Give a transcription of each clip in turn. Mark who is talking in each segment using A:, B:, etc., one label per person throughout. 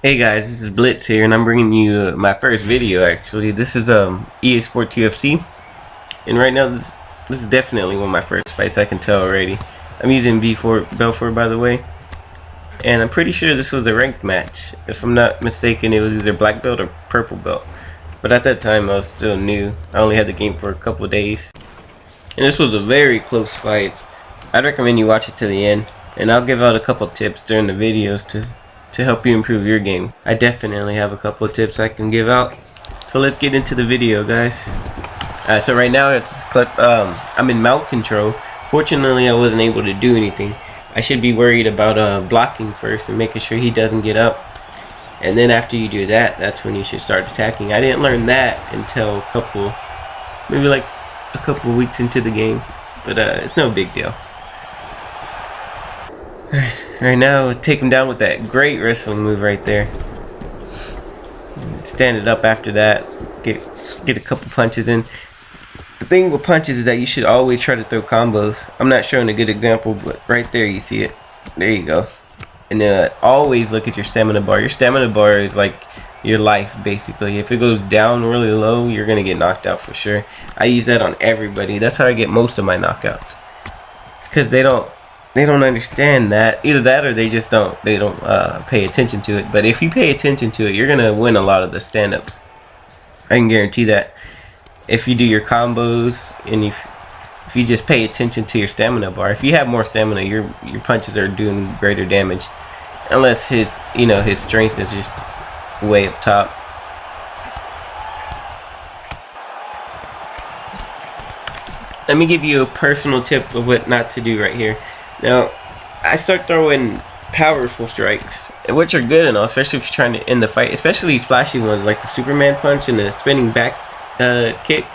A: Hey guys, this is Blitz here, and I'm bringing you my first video. Actually, this is EA Sports UFC, and right now this is definitely one of my first fights. I can tell already. I'm using V4 Belfort, by the way, and I'm pretty sure this was a ranked match. If I'm not mistaken, it was either black belt or purple belt. But at that time, I was still new. I only had the game for a couple of days, and this was a very close fight. I'd recommend you watch it to the end, and I'll give out a couple tips during the videos to help you improve your game. I definitely have a couple of tips I can give out. So let's get into the video, guys. So right now it's clip. I'm in mount control. Fortunately, I wasn't able to do anything. I should be worried about blocking first and making sure he doesn't get up. And then after you do that, that's when you should start attacking. I didn't learn that until maybe like a couple weeks into the game. But it's no big deal. Right now, take him down with that great wrestling move right there. Stand it up after that. Get a couple punches in. The thing with punches is that you should always try to throw combos. I'm not showing a good example, but right there you see it. There you go. And then always look at your stamina bar. Your stamina bar is like your life, basically. If it goes down really low, you're going to get knocked out for sure. I use that on everybody. That's how I get most of my knockouts. It's because they don't understand that. Either that or they just don't pay attention to it. But if you pay attention to it, you're gonna win a lot of the stand-ups. I can guarantee that. If you do your combos and if you just pay attention to your stamina bar, if you have more stamina, your punches are doing greater damage. Unless his strength is just way up top. Let me give you a personal tip of what not to do right here. Now, I start throwing powerful strikes, which are good and all, especially if you're trying to end the fight. Especially these flashy ones like the Superman punch and the spinning back kick.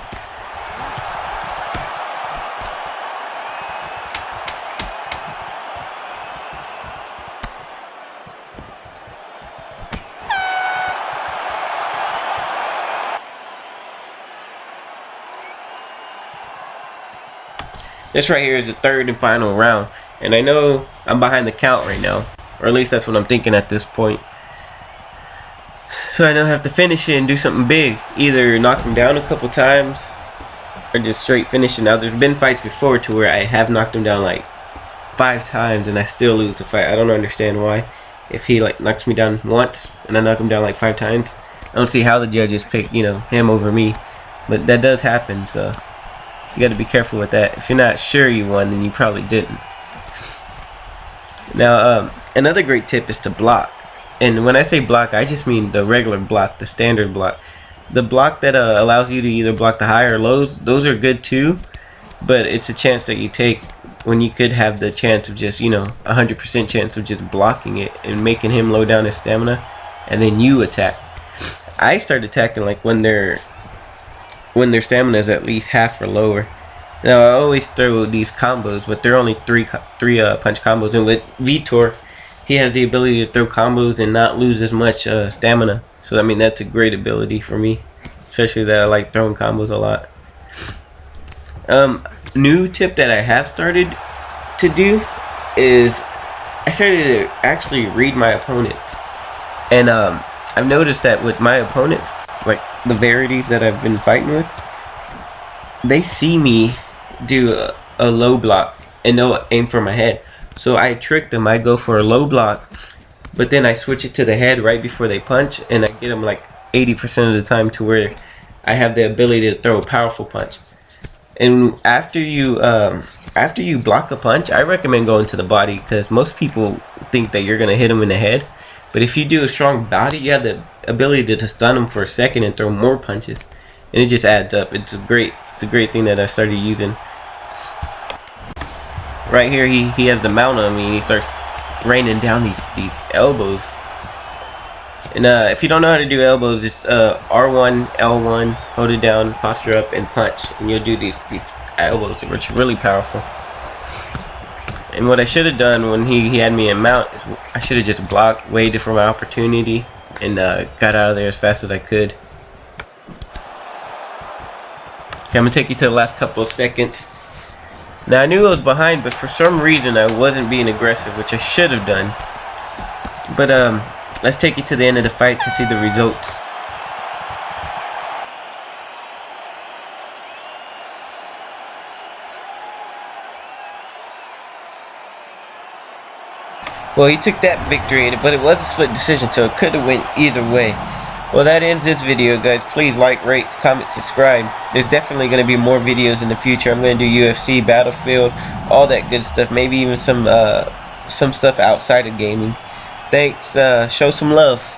A: This right here is the third and final round. And I know I'm behind the count right now. Or at least that's what I'm thinking at this point. So I know I have to finish it and do something big. Either knock him down a couple times or just straight finish it. Now there's been fights before to where I have knocked him down like 5 times and I still lose the fight. I don't understand why. If he like knocks me down once and I knock him down like 5 times, I don't see how the judges pick, him over me. But that does happen, so you got to be careful with that. If you're not sure you won, then you probably didn't. Now, another great tip is to block. And when I say block, I just mean the regular block, the standard block. The block that allows you to either block the high or lows, those are good too. But it's a chance that you take when you could have the chance of just, 100% chance of just blocking it and making him low down his stamina. And then you attack. I start attacking like when their stamina is at least half or lower. Now I always throw these combos, but they're only three punch combos. And with Vitor, he has the ability to throw combos and not lose as much stamina. So I mean that's a great ability for me, especially that I like throwing combos a lot. New tip that I have started to do is I started to actually read my opponent, and I've noticed that with my opponents, like the varieties that I've been fighting with, they see me do a low block and they'll aim for my head. So I trick them. I go for a low block, but then I switch it to the head right before they punch, and I get them like 80% of the time to where I have the ability to throw a powerful punch. And after you block a punch, I recommend going to the body because most people think that you're gonna hit them in the head. But if you do a strong body, you have the ability to stun them for a second and throw more punches, and it just adds up. It's a great thing that I started using. Right here, he has the mount on me, and he starts raining down these elbows. And if you don't know how to do elbows, it's R1, L1, hold it down, posture up, and punch, and you'll do these elbows, which are really powerful. And what I should have done when he had me in mount is I should have just blocked, waited for my opportunity, and got out of there as fast as I could. Okay, I'm going to take you to the last couple of seconds. Now I knew I was behind, but for some reason I wasn't being aggressive, which I should have done. But let's take it to the end of the fight to see the results. Well, he took that victory, but it was a split decision, so it could have went either way. Well, that ends this video, guys. Please like, rate, comment, subscribe. There's definitely going to be more videos in the future. I'm going to do UFC, Battlefield, all that good stuff. Maybe even some stuff outside of gaming. Thanks. Show some love.